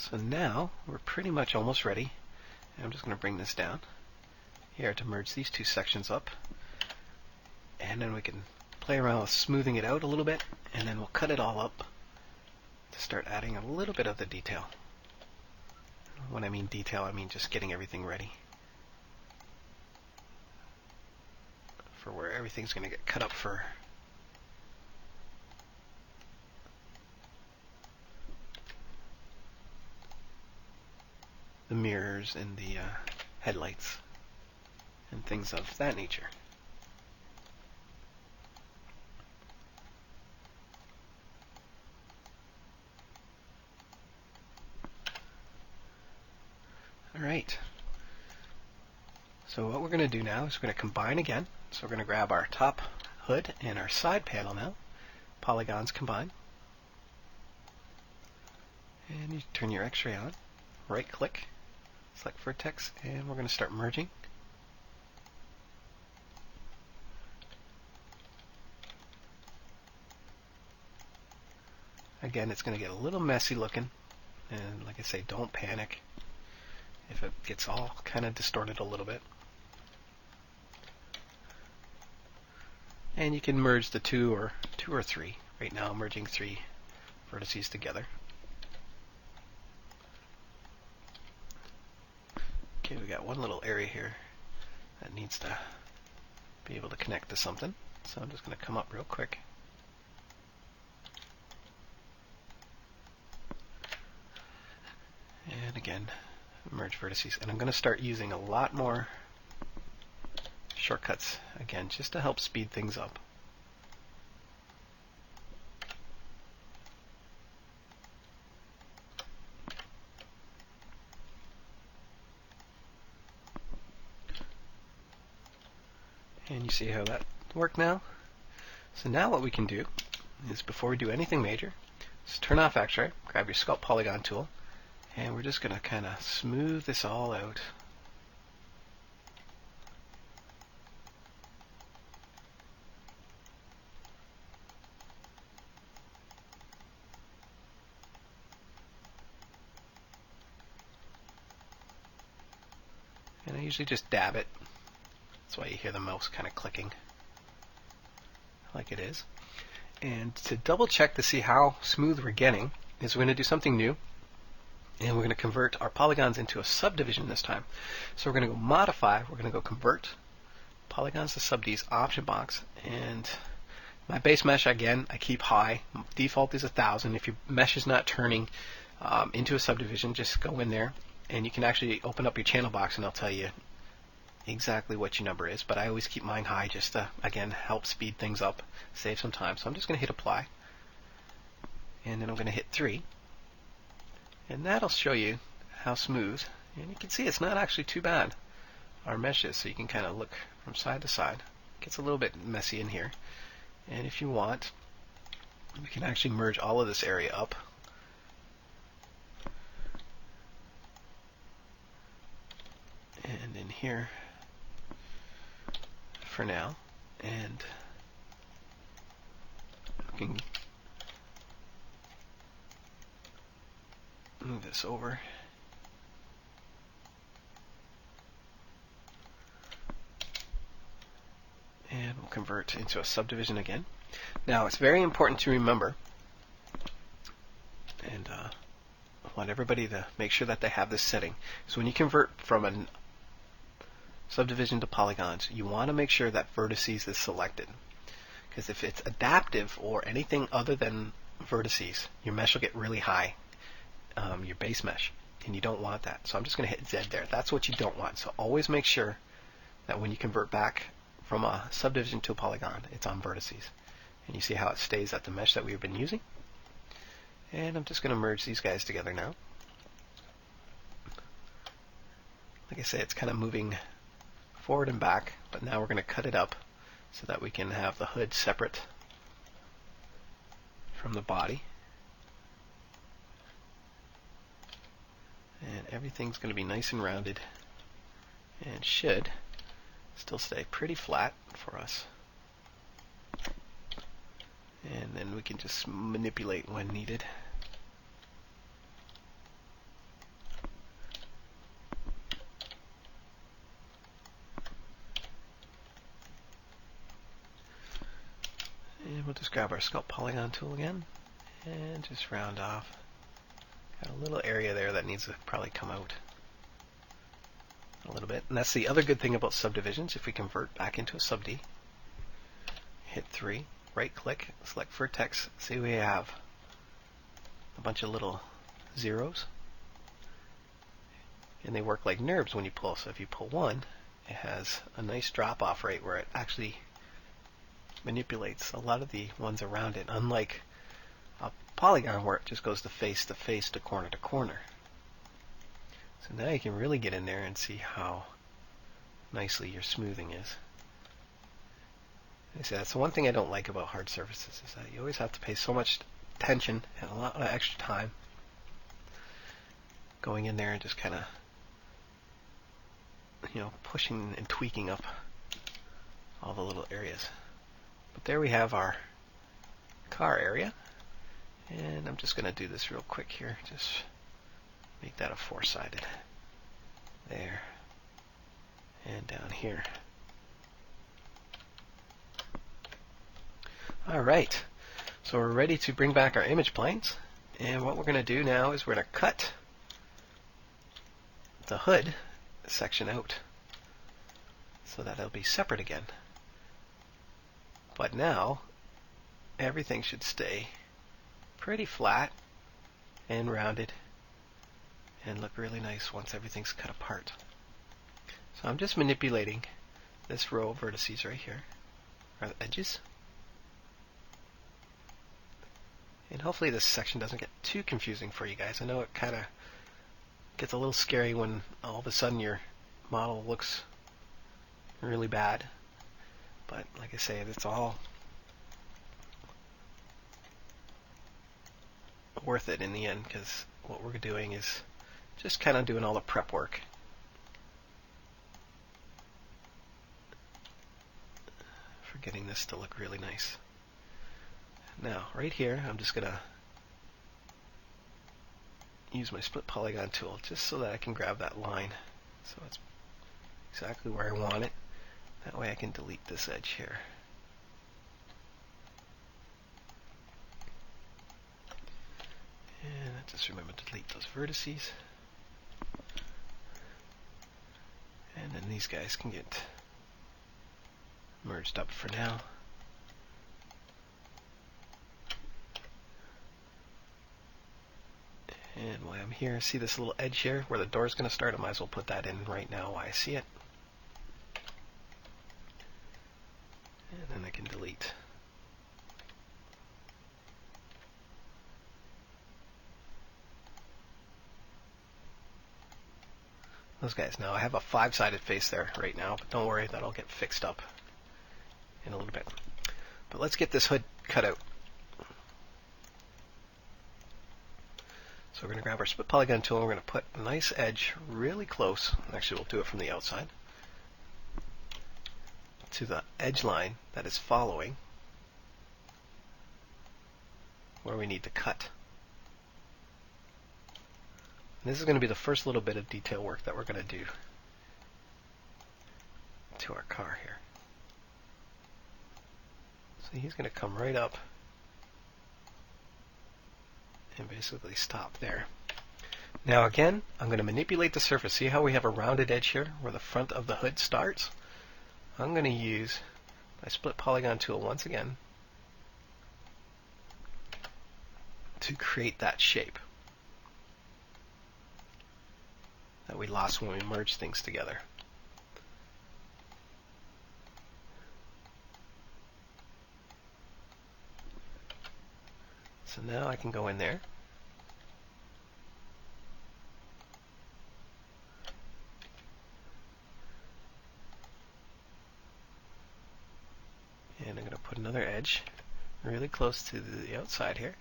So now we're pretty much almost ready. And I'm just going to bring this down here to merge these two sections up. And then we can play around with smoothing it out a little bit, and then we'll cut it all up to start adding a little bit of the detail. When I mean detail, I mean just getting everything ready for where everything's going to get cut up for the mirrors and the headlights and things of that nature. Alright, so what we're going to do now is we're going to combine again. So we're going to grab our top hood and our side panel now, polygons combine, and you turn your X-ray on, right click, select Vertex, and we're going to start merging. Again, it's going to get a little messy looking, and like I say, don't panic if it gets all kind of distorted a little bit. And you can merge the two or three. Right now I'm merging 3 vertices together. Okay, we got one little area here that needs to be able to connect to something. So I'm just going to come up real quick. And again, merge vertices. And I'm going to start using a lot more shortcuts again, just to help speed things up. And you see how that worked now? So now what we can do is, before we do anything major, just turn off X-ray, grab your sculpt polygon tool, and we're just going to kind of smooth this all out. And I usually just dab it. That's why you hear the mouse kind of clicking like it is. And to double check to see how smooth we're getting is we're going to do something new. And we're going to convert our polygons into a subdivision this time. So we're going to go modify, we're going to go convert polygons to subds, option box, and my base mesh, again, I keep high. Default is 1000. If your mesh is not turning into a subdivision, just go in there and you can actually open up your channel box and I'll tell you exactly what your number is. But I always keep mine high just to, again, help speed things up, save some time. So I'm just going to hit apply, and then I'm going to hit 3. And that'll show you how smooth, and you can see it's not actually too bad, our mesh is. So you can kind of look from side to side. It gets a little bit messy in here, and if you want, we can actually merge all of this area up. And in here for now, and we can move this over. And we'll convert into a subdivision again. Now it's very important to remember, and I want everybody to make sure that they have this setting. So when you convert from a subdivision to polygons, you want to make sure that vertices is selected. Because if it's adaptive or anything other than vertices, your mesh will get really high. Your base mesh, and you don't want that. So I'm just going to hit Z there. That's what you don't want. So always make sure that when you convert back from a subdivision to a polygon, it's on vertices. And you see how it stays at the mesh that we've been using. And I'm just going to merge these guys together now. Like I say, it's kind of moving forward and back, but now we're going to cut it up so that we can have the hood separate from the body. And everything's going to be nice and rounded and should still stay pretty flat for us. And then we can just manipulate when needed. we'll just grab our sculpt polygon tool again and just round off. Got a little area there that needs to probably come out a little bit. And that's the other good thing about subdivisions. If we convert back into a sub-D, hit 3, right click, select Vertex, see we have a bunch of little zeros. And they work like NURBS when you pull. So if you pull one, it has a nice drop off rate where it actually manipulates a lot of the ones around it, unlike a polygon where it just goes to face, to corner to corner. So now you can really get in there and see how nicely your smoothing is. I say that's the one thing I don't like about hard surfaces, is that you always have to pay so much attention and a lot of extra time going in there and just kind of, pushing and tweaking up all the little areas. But there we have our car area, and I'm just going to do this real quick here. Just make that a 4-sided. There. And down here. Alright, so we're ready to bring back our image planes. And what we're going to do now is we're going to cut the hood section out so that it'll be separate again. But now everything should stay pretty flat and rounded and look really nice once everything's cut apart. So I'm just manipulating this row of vertices right here, or the edges. And hopefully this section doesn't get too confusing for you guys. I know it kind of gets a little scary when all of a sudden your model looks really bad. But like I say, it's all worth it in the end, because what we're doing is just kind of doing all the prep work. For getting this to look really nice. Now, right here, I'm just going to use my split polygon tool just so that I can grab that line. So it's exactly where I want it. That way I can delete this edge here. And just remember to delete those vertices. And then these guys can get merged up for now. And while I'm here, see this little edge here where the door is going to start? I might as well put that in right now while I see it. And then I can delete. Those guys. Now I have a 5-sided face there right now, but don't worry, that'll get fixed up in a little bit. But let's get this hood cut out. So we're going to grab our split polygon tool and we're going to put a nice edge really close. Actually, we'll do it from the outside to the edge line that is following where we need to cut. And this is going to be the first little bit of detail work that we're going to do to our car here. So he's going to come right up and basically stop there. Now again, I'm going to manipulate the surface. See how we have a rounded edge here where the front of the hood starts? I'm going to use my split polygon tool once again to create that shape that we lost when we merged things together. So now I can go in there and I'm going to put another edge really close to the outside here.